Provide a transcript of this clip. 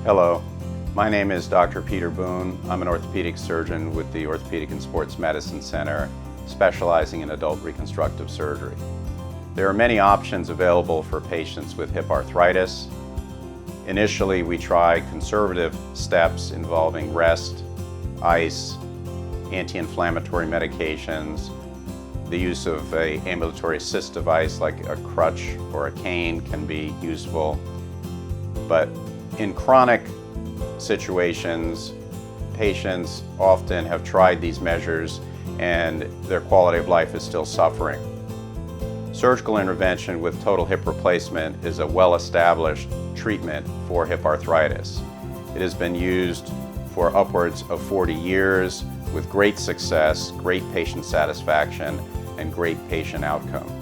Hello, my name is Dr. Peter Boone. I'm an orthopedic surgeon with the Orthopedic and Sports Medicine Center, specializing in adult reconstructive surgery. There are many options available for patients with hip arthritis. Initially, we try conservative steps involving rest, ice, anti-inflammatory medications, the use of an ambulatory assist device like a crutch or a cane can be useful. But in chronic situations, patients often have tried these measures and their quality of life is still suffering. Surgical intervention with total hip replacement is a well-established treatment for hip arthritis. It has been used for upwards of 40 years with great success, great patient satisfaction, and great patient outcome.